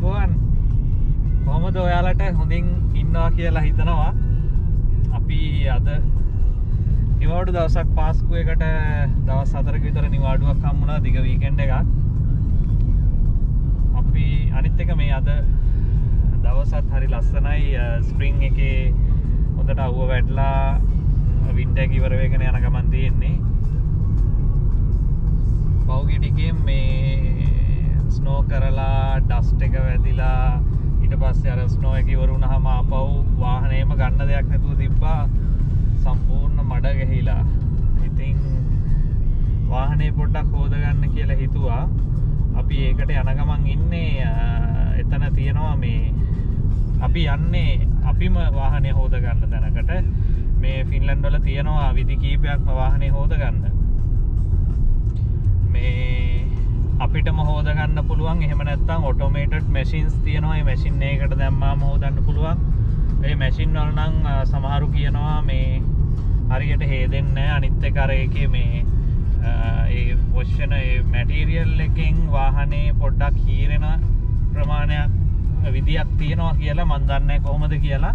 අයිබෝවන් කොහොමද ඔයාලට හොඳින් ඉන්නවා කියලා හිතනවා. අපි අද නිවාඩු දවසක් පාස්කුවකට දවස් 4ක විතර නිවාඩුවක් හම්බුණා දිග වීකෙන්ඩ් එකක්. අපි අනිත් එක මේ අද දවසත් හරි ලස්සනයි. ස්ප්‍රින්ග් එකේ හොඳට අවුව වැටලා වින්ටර් එක ඉවර වෙගෙන යන ගමන් තියෙන්නේ. පෞගේ ටිකෙන් මේ ස්නෝ කරලා ඩස්ට් එක වැදිලා ඊට පස්සේ අර ස්නෝ එක ඉවර වුණාම ආපහු වාහනේම ගන්න දෙයක් නැතුව තිබ්බා. සම්පූර්ණ මඩ ගහිලා. ඉතින් වාහනේ පොඩ්ඩක් හොද ගන්න කියලා හිතුවා. අපි ඒකට යන ගමන් ඉන්නේ එතන තියෙනවා මේ අපි යන්නේ අපිම වාහනේ හොද ගන්න තැනකට. මේ ෆින්ලන්ඩ් වල තියෙනවා විදි කීපයක්ම වාහනේ හොද ගන්න. මේ අපිටම හොද ගන්න පුළුවන්. එහෙම නැත්නම් ඔටෝමේටඩ් මැෂින්ස් තියෙනවා. ඒ මැෂින් එකකට දැම්මාම හොදන්න පුළුවන්. ඒ මැෂින් වල නම් සමහරු කියනවා මේ හරියට හේදෙන්නේ නැහැ. අනිත් එක අර ඒකේ මේ ඒ වොෂන ඒ මැටීරියල් එකෙන් වාහනේ පොඩ්ඩක් හීරෙන ප්‍රමාණයක් විදියක් තියෙනවා කියලා. මන් දන්නේ කොහොමද කියලා.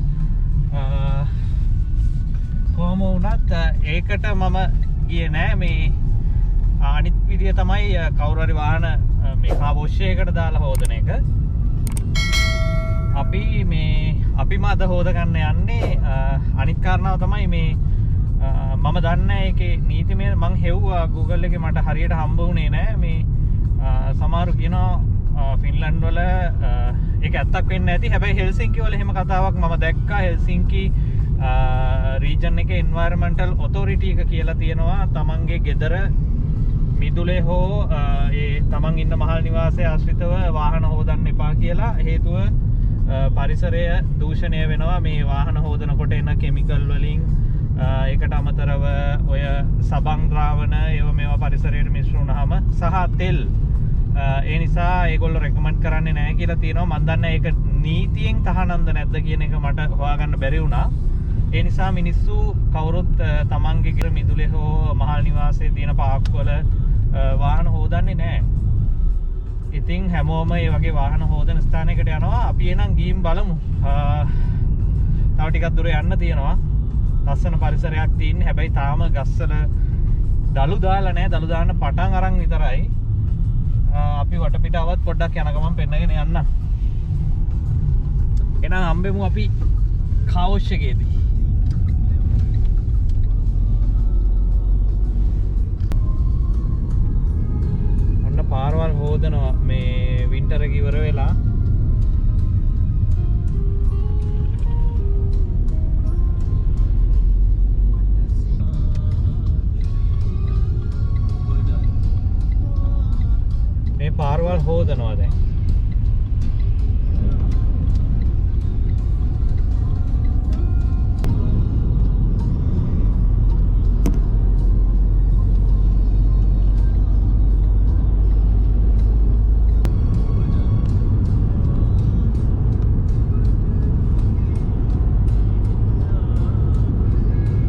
කොහොම වුණත් ඒකට මම ගියේ නෑ. මේ අනිත් විදිය තමයි කවුරු හරි වාහන මේ කාර් වොෂ් එකකට දාලා හොදන එක. අපිම අද හොද ගන්න යන්නේ. අනිත් කාරණාව තමයි මේ මම දන්නේ ඒකේ නීතිමය මං හෙව්වා Google එකේ මට හරියට හම්බ වුණේ නෑ. මේ සමහරු කියනවා ෆින්ලන්ඩ් වල ඒක ඇත්තක් වෙන්නේ නැති. හැබැයි හෙල්සින්කි වල එහෙම කතාවක් මම දැක්කා. හෙල්සින්කි රීජන් එකේ එන්වයරන්මන්ටල් ඔතොරිටි එක කියලා තියෙනවා. තමන්ගේ ගෙදර මිදුලේ හෝ ඒ තමන් ඉන්න මහල් නිවාසයේ ආශ්‍රිතව වාහන හොදන්න එපා කියලා. හේතුව පරිසරය දූෂණය වෙනවා මේ වාහන හොදනකොට එන කෙමිකල් වලින්. ඒකට අමතරව ඔය සබන් ද්‍රාවණ ඒව මේවා පරිසරයට මිශ්‍ර වුණාම සහ තෙල් ඒ නිසා ඒගොල්ලෝ රෙකමන්ඩ් කරන්නේ නැහැ කියලා තියෙනවා. මම දන්නේ ඒක නීතියෙන් තහනම්ද නැද්ද කියන එක මට හොයාගන්න බැරි වුණා. ඒ නිසා මිනිස්සු කවුරුත් තමන්ගේ ගෙදර මිදුලේ හෝ මහල් නිවාසයේ තියෙන පාක් වල වාහන හොදන්නේ නැහැ. ඉතින් හැමෝම මේ වගේ වාහන හොදන ස්ථානයකට යනවා. අපි එනම් ගිහින් බලමු. තව ටිකක් දුර යන්න තියෙනවා. ලස්සන පරිසරයක් තියෙන්නේ. හැබැයි තාම ගස්වල දළු දාලා නැහැ. දළු දාන්න පටන් අරන් විතරයි. අපි වටපිටාවත් පොඩ්ඩක් යන ගමන් පෙන්නගෙන යන්න. එහෙනම් හම්බෙමු අපි කාර් වොෂ් එකේදී. අන්න පාරවල් හොදනවා මේ වින්ටර් එක ඉවර වෙලා. මේ පාරවල් හොදනවා දැන්.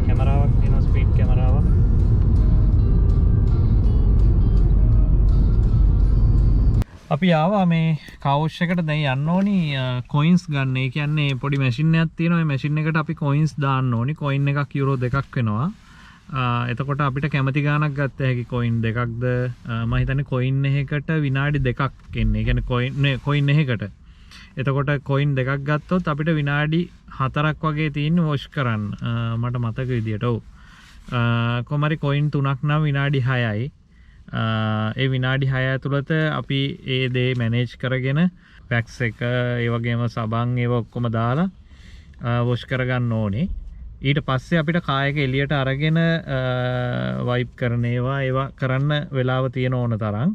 කැමරාවක් තියෙනවා, ස්පීඩ් කැමරාවක්. අපි ආවා මේ කාර් වොෂ් එකට. දැන් යන්න ඕනි කොයින්ස් ගන්න. ඒ කියන්නේ පොඩි මැෂින් එකක් තියෙනවා. මේ මැෂින් එකට අපි කොයින්ස් දාන්න ඕනි. කොයින් එකක් යුරෝ 2ක් වෙනවා. එතකොට අපිට කැමති ගාණක් ගත්ත හැකි. කොයින් දෙකක්ද මම හිතන්නේ කොයින් එකකට විනාඩි 2ක් එන්නේ. ඒ කියන්නේ කොයින් එකකට. එතකොට කොයින් දෙකක් ගත්තොත් අපිට විනාඩි 4ක් වගේ තියෙන්නේ වොෂ් කරන්න. මට මතක විදියට. ඔව්. කොහමරි කොයින් 3ක් නම් විනාඩි 6යි. ඒ විනාඩි 6 ඇතුළත අපි ඒ දේ මැනේජ් කරගෙන වැක්ස් එක ඒ වගේම සබන් ඒව ඔක්කොම දාලා වොෂ් කරගන්න ඕනේ. ඊට පස්සේ අපිට කාර් එක එළියට අරගෙන වයිප් කරන ඒවා කරන්න වෙලාව තියෙන ඕන තරම්.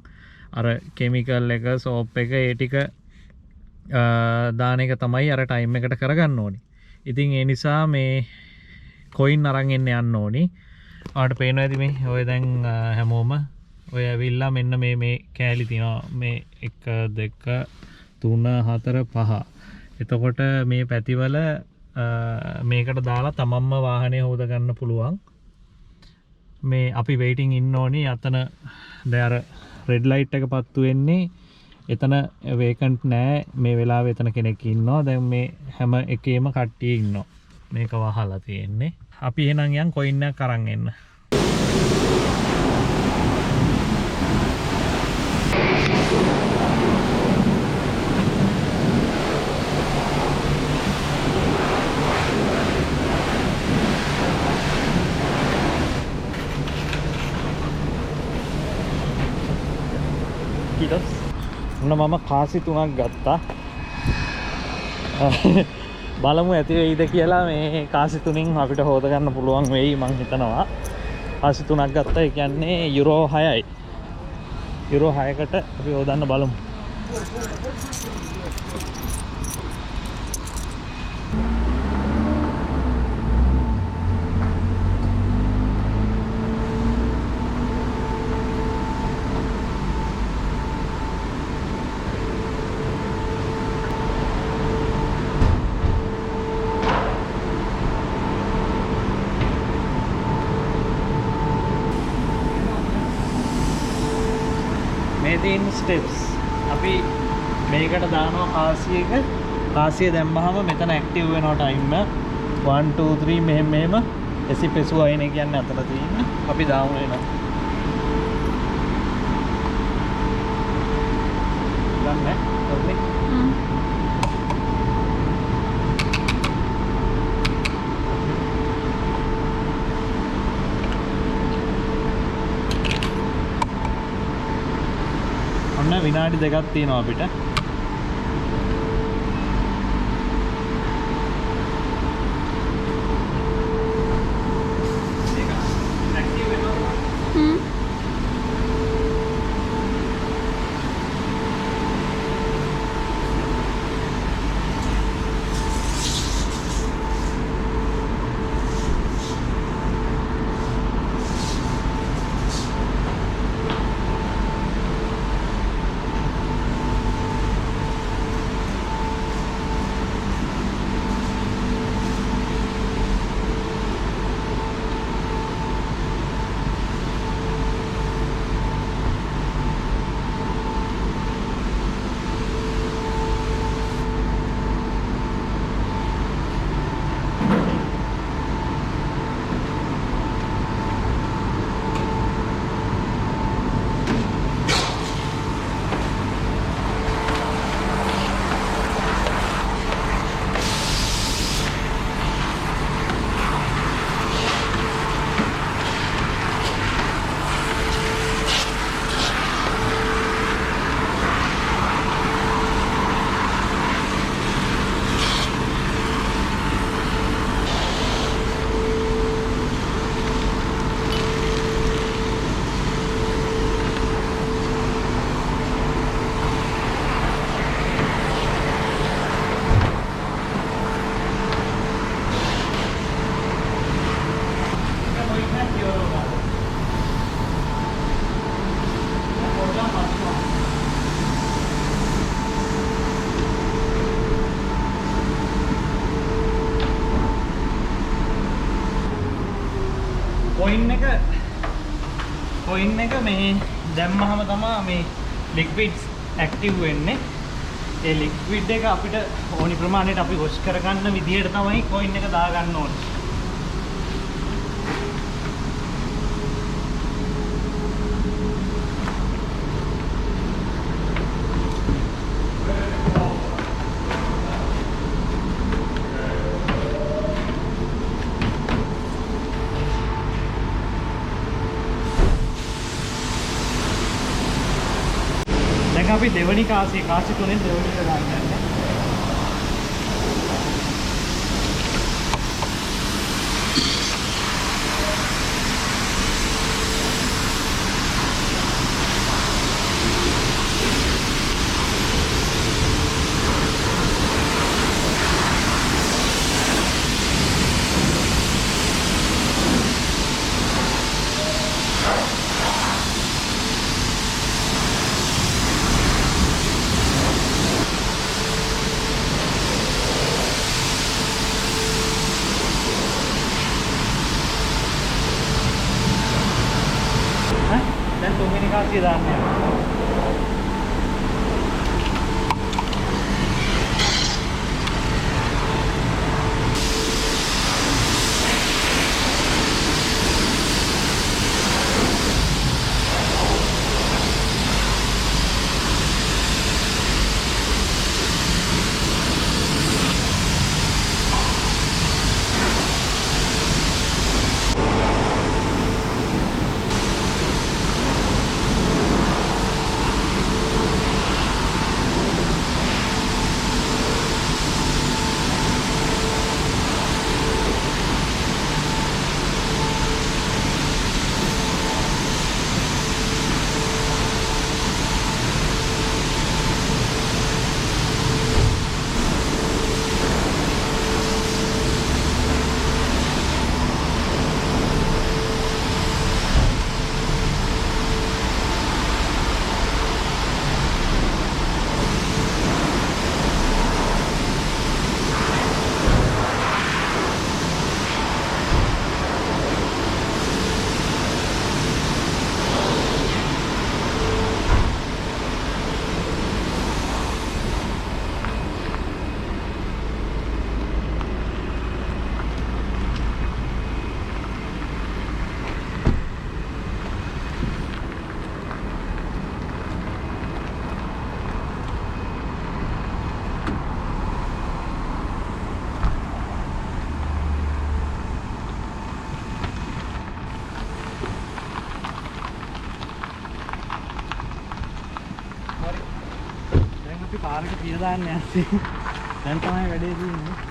අර කෙමිකල් එක සෝප් එක ඒ ටික දාන එක තමයි අර ටයිම් එකට කරගන්න ඕනේ. ඉතින් ඒ නිසා මේ කොයින් අරන් යන්න ඕනේ. ඔයාලට පේනවා ඇති මේ ඔය දැන් හැමෝම ඔය ඇවිල්ලා මෙන්න මේ කෑලි තියෙනවා. මේ 1 2 3 4 5. එතකොට මේ පැතිවල මේකට දාලා තමන්ම වාහනේ හොද ගන්න පුළුවන්. මේ අපි වෙයිටින් ඉන්න ඕනි. අතන දැන් අර රෙඩ් ලයිට් එක පත්තු වෙන්නේ. එතන වේකන්ට් නෑ මේ වෙලාවේ එතන කෙනෙක් ඉන්නවා. දැන් මේ හැම එකේම කට්ටිය ඉන්නවා. මේක වහලා තියෙන්නේ. අපි එහෙනම් යන් කොයින් එකක් අරන් එන්න. ඔන්න මම කාසි 3ක් ගත්තා. බලමු ඇති වෙයිද කියලා. මේ කාසි 3න් අපිට හොද ගන්න පුළුවන් වෙයි මං හිතනවා. කාසි 3ක් ගත්තා. ඒ කියන්නේ යුරෝ 6යි. යුරෝ 6කට අපි හොදන්න බලමු. තියෙන ස්ටෙප්ස් අපි මේකට දානවා කාසියක. කාසිය දැම්මහම මෙතන ඇක්ටිව් වෙනවා ටයිම් එක 1 2 3 මෙහෙම එසිපෙසු අයින කියන්නේ අතර තියෙන. අපි දාමු එනවා ගන්න ඕනේ. විනාඩි 2ක් තියෙනවා අපිට. කොයින් එක මේ දැම්මහම තමයි මේ ලික්විඩ්ස් ඇක්ටිව් වෙන්නේ. ඒ ලික්විඩ් එක අපිට ඕනි ප්‍රමාණයට අපි වොෂ් කරගන්න විදියට තමයි කොයින් එක දාගන්න ඕනේ. අපි දෙවනි කාසි 3න් දෙවනි එක ගන්න යන්නේ. දැන් තුන්වෙනි කාසිය දාන්න යනවා. කාර් එක පින දාන්න යන්නේ. දැන් තමයි වැඩේ තියෙන්නේ.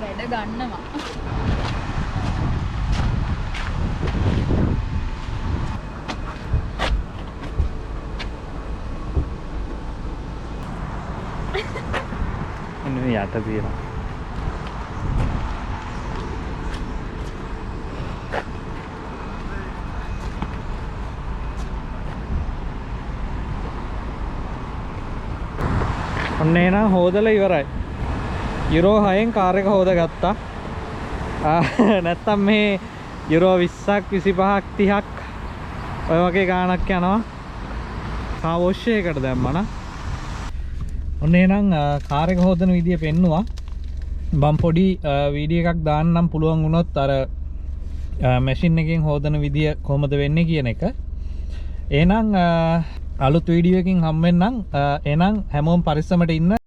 වැඩ ගන්නවා. එන්නේ යට තියෙනවා. ඔන්න එහෙනම් හොදලා ඉවරයි. යුරෝ 6න් කාර් එක හොදගත්තා. නැත්තම් මේ යුරෝ 20ක් 25ක් 30ක් ඔය වගේ ගාණක් යනවා. කාර් වොෂ් එකකට දැම්මා නා. ඔන්න එහෙනම් කාර් එක හොදන විදිය පෙන්නුවා. මම පොඩි වීඩියෝ එකක් දාන්නම් පුළුවන් වුණොත් අර මැෂින් එකෙන් හොදන විදිය කොහොමද වෙන්නේ කියන එක. එහෙනම් අලුත් වීඩියෝ එකකින් හම්බෙන්නම්. එහෙනම් හැමෝම පරිස්සමට ඉන්න.